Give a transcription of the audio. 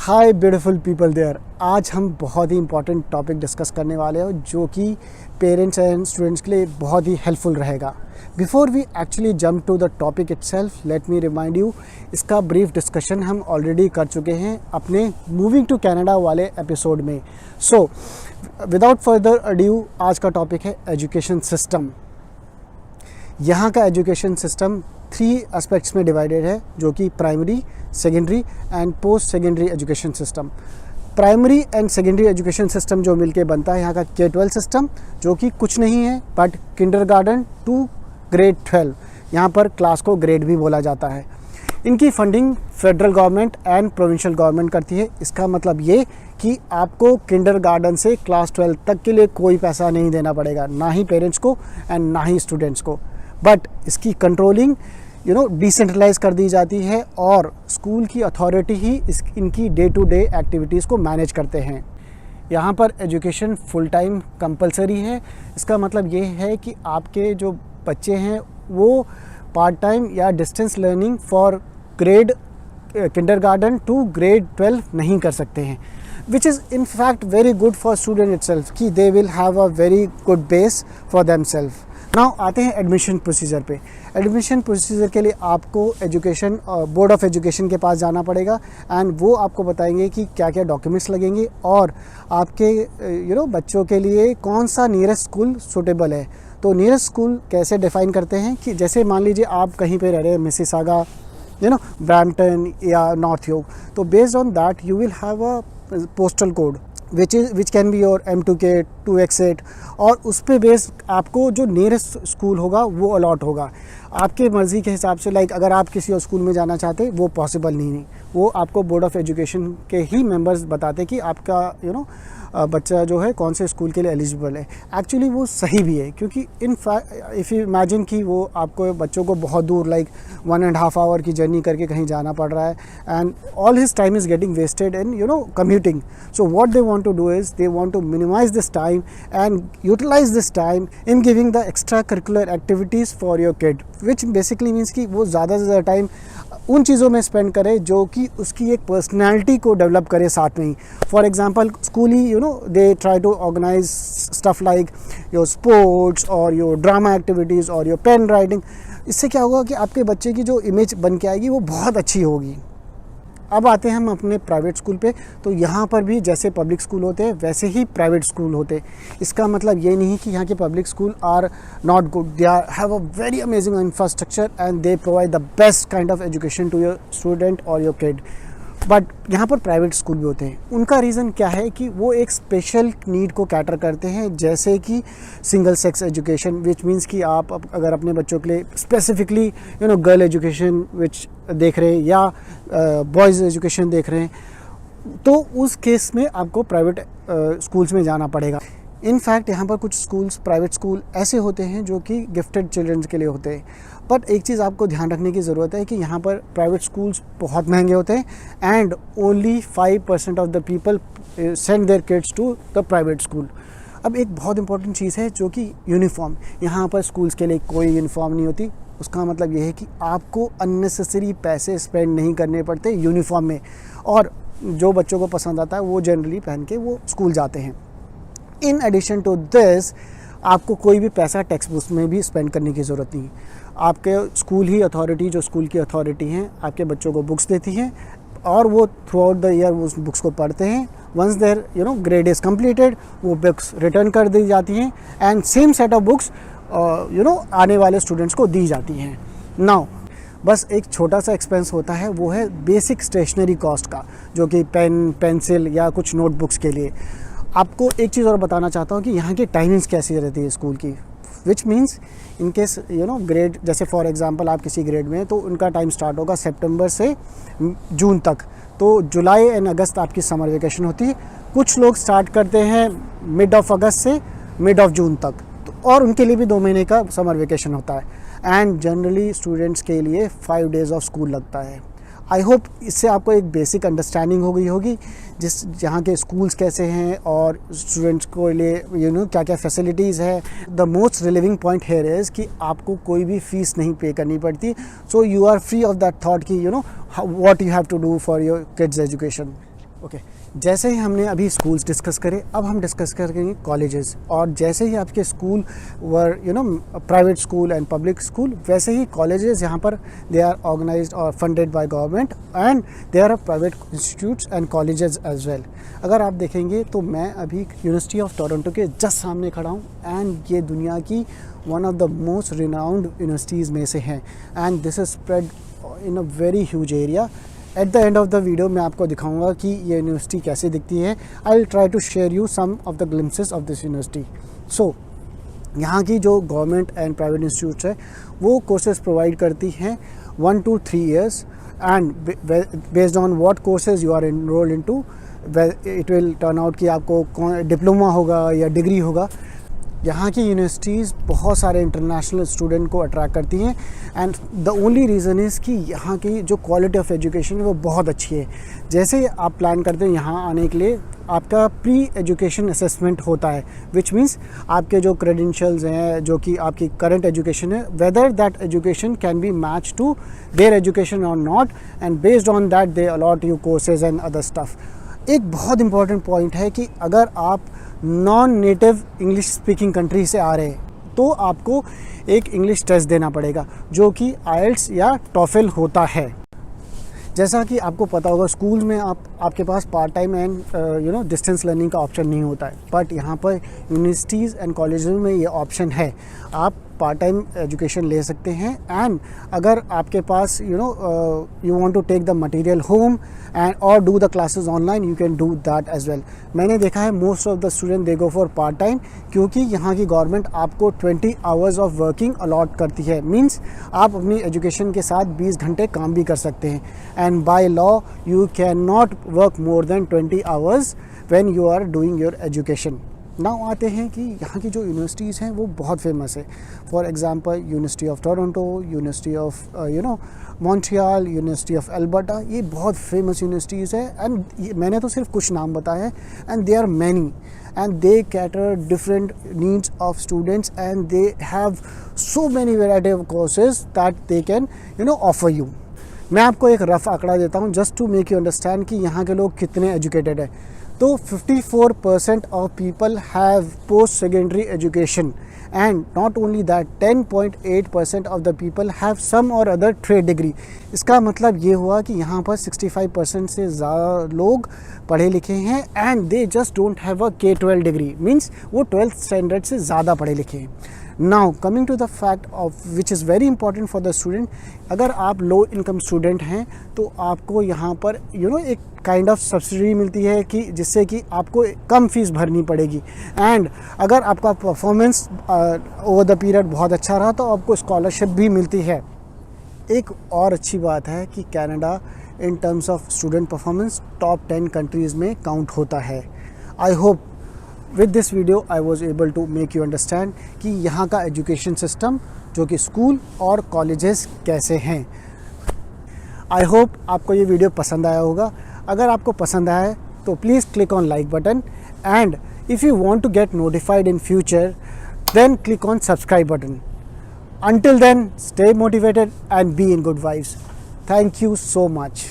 Hi beautiful people there. आज हम बहुत ही इंपॉर्टेंट टॉपिक डिस्कस करने वाले हैं जो कि पेरेंट्स एंड स्टूडेंट्स के लिए बहुत ही हेल्पफुल रहेगा। Before we actually jump to the topic itself, let me remind you, इसका ब्रीफ डिस्कशन हम ऑलरेडी कर चुके हैं अपने मूविंग टू कनाडा वाले एपिसोड में। सो विदाउट फर्दर अड्यू, आज का टॉपिक है एजुकेशन सिस्टम। यहाँ का एजुकेशन सिस्टम 3 एस्पेक्ट्स में डिवाइडेड है, जो कि primary, secondary and post secondary education system. Primary and secondary education system जो मिलके बनता है यहाँ का K-12 सिस्टम, जो कि कुछ नहीं है बट किंडरगार्टन टू ग्रेड 12। यहाँ पर क्लास को ग्रेड भी बोला जाता है। इनकी funding federal government and provincial government करती है। इसका मतलब ये कि आपको किंडरगार्टन से क्लास 12 तक के लिए कोई पैसा नहीं देना पड़ेगा, ना ही पेरेंट्स को एंड ना ही स्टूडेंट्स को। बट इसकी कंट्रोलिंग डिसेंट्रलाइज कर दी जाती है और स्कूल की अथॉरिटी ही इनकी डे टू डे एक्टिविटीज़ को मैनेज करते हैं। यहाँ पर एजुकेशन फुल टाइम कंपलसरी है। इसका मतलब ये है कि आपके जो बच्चे हैं वो पार्ट टाइम या distance learning for grade kindergarten to grade 12 नहीं कर सकते हैं, which is in fact very good for student itself कि they will have a very good base for themselves. Now आते हैं एडमिशन प्रोसीजर पे। एडमिशन प्रोसीजर के लिए आपको एजुकेशन बोर्ड ऑफ एजुकेशन के पास जाना पड़ेगा एंड वो आपको बताएंगे कि क्या क्या डॉक्यूमेंट्स लगेंगे और आपके बच्चों के लिए कौन सा नियरेस्ट स्कूल सूटेबल है। तो नियरेस्ट स्कूल कैसे डिफ़ाइन करते हैं कि जैसे मान लीजिए आप कहीं पे रह रहे हैं, मिसिसागा, ब्रैम्पटन या नॉर्थ योर्क, तो based on that you will have a postal code which can be your M2K 2X8, और उस पे बेस आपको जो नियरेस्ट स्कूल होगा वो अलॉट होगा आपके मर्ज़ी के हिसाब से। लाइक अगर आप किसी और स्कूल में जाना चाहते वो पॉसिबल नहीं, वो आपको बोर्ड ऑफ एजुकेशन के ही मेंबर्स बताते कि आपका बच्चा जो है कौन से स्कूल के लिए एलिजिबल है। एक्चुअली वो सही भी है, क्योंकि in fact if you imagine कि वो आपको बच्चों को बहुत दूर लाइक 1.5 आवर की जर्नी करके कहीं जाना पड़ रहा है and all his time is getting wasted in commuting. So what they want to do is they want to minimise this time and utilise this time in giving the extracurricular activities for your kid, which basically means कि वो ज़्यादा से ज़्यादा time उन चीज़ों में spend करे जो कि उसकी एक पर्सनैलिटी को डेवलप करे साथ में ही। फॉर एग्जांपल स्कूल ही they try to organize stuff like your sports और योर ड्रामा एक्टिविटीज़ और योर पेन राइटिंग। इससे क्या होगा कि आपके बच्चे की जो इमेज बन के आएगी वो बहुत अच्छी होगी। अब आते हैं हम अपने प्राइवेट स्कूल पे। तो यहाँ पर भी जैसे पब्लिक स्कूल होते हैं वैसे ही प्राइवेट स्कूल होते हैं। इसका मतलब ये नहीं कि यहाँ के public school are not good, they are have a very amazing infrastructure and they provide the best kind of education to your student और योर किड। बट यहाँ पर प्राइवेट स्कूल भी होते हैं। उनका रीज़न क्या है कि वो एक स्पेशल नीड को कैटर करते हैं, जैसे कि single sex education, which means कि आप अगर अपने बच्चों के लिए स्पेसिफिकली गर्ल एजुकेशन विच देख रहे हैं या बॉयज़ एजुकेशन देख रहे हैं, तो उस केस में आपको प्राइवेट स्कूल्स में जाना पड़ेगा। इनफैक्ट यहाँ पर कुछ स्कूल्स, प्राइवेट स्कूल ऐसे होते हैं जो कि गिफ्टेड चिल्ड्रंस के लिए होते हैं। बट एक चीज़ आपको ध्यान रखने की ज़रूरत है कि यहाँ पर प्राइवेट स्कूल्स बहुत महंगे होते हैं and only 5% of the people send their kids to the private school. अब एक बहुत इंपॉर्टेंट चीज़ है जो कि यूनिफॉर्म। यहाँ पर स्कूल्स के लिए कोई यूनिफॉर्म नहीं होती। उसका मतलब ये है कि आपको अननेसेसरी पैसे स्पेंड नहीं करने पड़ते यूनिफॉर्म में, और जो बच्चों को पसंद आता है वो जनरली पहन के वो स्कूल जाते हैं। इन एडिशन टू दिस, आपको कोई भी पैसा टेक्स्ट बुक्स में भी स्पेंड करने की ज़रूरत नहीं। आपके स्कूल ही अथॉरिटी, जो स्कूल की अथॉरिटी हैं, आपके बच्चों को बुक्स देती हैं और वो थ्रू आउट द ईयर उस बुक्स को पढ़ते हैं। Once their grade is completed, वो बुक्स रिटर्न कर दी जाती हैं and same set of books आने वाले स्टूडेंट्स को दी जाती हैं। नाउ बस एक छोटा सा एक्सपेंस होता है, वो है बेसिक स्टेशनरी कॉस्ट का, जो कि पेन, पेंसिल या कुछ नोटबुक्स के लिए। आपको एक चीज़ और बताना चाहता हूँ कि यहाँ की टाइमिंग्स कैसी रहती है स्कूल की, which means in case grade, जैसे फॉर एग्जांपल आप किसी ग्रेड में, तो उनका टाइम स्टार्ट होगा सितंबर से जून तक। तो जुलाई एंड अगस्त आपकी समर वेकेशन होती है। कुछ लोग स्टार्ट करते हैं मिड ऑफ अगस्त से मिड ऑफ जून तक, तो और उनके लिए भी 2 महीने का समर वेकेशन होता है एंड जनरली स्टूडेंट्स के लिए 5 डेज़ ऑफ स्कूल लगता है। आई होप इससे आपको एक बेसिक अंडरस्टैंडिंग हो गई होगी जहाँ के स्कूल्स कैसे हैं और स्टूडेंट्स को लिए क्या क्या फैसिलिटीज़ है। The most relieving point here is कि आपको कोई भी फ़ीस नहीं पे करनी पड़ती, so you are free of that thought कि what you have to do for your kids education. Okay जैसे ही हमने अभी स्कूल्स डिस्कस करे, अब हम डिस्कस करेंगे कॉलेजेस। और जैसे ही आपके स्कूल वर private school and public school, वैसे ही कॉलेजेस यहाँ पर दे आर ऑर्गेनाइज्ड और funded by government and they are private institutes and colleges as well. अगर आप देखेंगे तो मैं अभी यूनिवर्सिटी ऑफ टोरंटो के जस्ट सामने खड़ा हूँ एंड ये दुनिया की one of the most renowned universities में से हैं and this is spread in a very huge area. At the end of the video मैं आपको दिखाऊंगा कि ये यूनिवर्सिटी कैसे दिखती है। I will try to share you some of the glimpses of this university. So यहाँ की जो गवर्नमेंट एंड प्राइवेट इंस्टीट्यूट्स है वो कोर्सेज प्रोवाइड करती हैं 1 to 3 years and based on what courses you are enrolled into it will turn out कि आपको diploma होगा या डिग्री होगा। यहाँ की यूनिवर्सिटीज़ बहुत सारे इंटरनेशनल स्टूडेंट को अट्रैक्ट करती हैं and the only reason is कि यहाँ की जो क्वालिटी ऑफ एजुकेशन है वो बहुत अच्छी है। जैसे आप प्लान करते हैं यहाँ आने के लिए, आपका प्री एजुकेशन असेसमेंट होता है, विच मीन्स आपके जो क्रेडेंशियल्स हैं, जो कि आपकी करंट एजुकेशन है, whether that education can be match to their education और not, and based on that they allot you courses and other stuff. एक बहुत इंपॉर्टेंट पॉइंट है कि अगर आप non native English speaking country से आ रहे हैं तो आपको एक इंग्लिश टेस्ट देना पड़ेगा जो कि आइल्स या टॉफल होता है। जैसा कि आपको पता होगा स्कूल में आपके पास part time and distance learning का ऑप्शन नहीं होता है, बट यहाँ पर यूनिवर्सिटीज़ एंड कॉलेजेस में ये ऑप्शन है। आप पार्ट टाइम एजुकेशन ले सकते हैं एंड अगर आपके पास you want to take the material home and और do the classes online, you can do that as well. मैंने देखा है most of the student they go for part time, क्योंकि यहाँ की गवर्नमेंट आपको 20 आवर्स ऑफ वर्किंग अलॉट करती है। मीन्स आप अपनी एजुकेशन के साथ 20 घंटे काम भी कर सकते हैं and by law you can not work more than 20 hours when you are doing your education. Now आते हैं कि यहाँ की जो यूनिवर्सिटीज़ हैं वो बहुत फेमस है। For example university of Toronto, university of Montreal, university of Alberta, ये बहुत फेमस यूनिवर्सिटीज़ है एंड मैंने तो सिर्फ कुछ नाम बताए हैं and they are many and they cater different needs of students and they have so many variety of courses that they can offer you। मैं आपको एक रफ आंकड़ा देता हूँ just to make you understand कि यहाँ के लोग कितने एजुकेटेड है। तो 54% of people have post secondary education and not only that 10.8% of the people have some or other trade degree। इसका मतलब ये हुआ कि यहाँ पर 65% से ज़्यादा लोग पढ़े लिखे हैं and they just don't have a K-12 degree, means वो 12th स्टैंडर्ड से ज़्यादा पढ़े लिखे हैं। Now coming to the fact of which is very important for the student, अगर आप लो इनकम स्टूडेंट हैं तो आपको यहाँ पर एक काइंड ऑफ सब्सिडी मिलती है कि जिससे कि आपको कम फीस भरनी पड़ेगी एंड अगर आपका परफॉर्मेंस ओवर द पीरियड बहुत अच्छा रहा तो आपको स्कॉलरशिप भी मिलती है। एक और अच्छी बात है कि Canada in terms of student performance top 10 countries में काउंट होता है। I hope with this video I was able to make you understand कि यहाँ का एजुकेशन सिस्टम जो कि स्कूल और कॉलेजेस कैसे हैं। आई होप आपको ये वीडियो पसंद आया होगा। अगर आपको पसंद आया है तो please click on like button and if you want to get notified in future then click on subscribe button. Until then, stay motivated and be in good vibes. Thank you so much.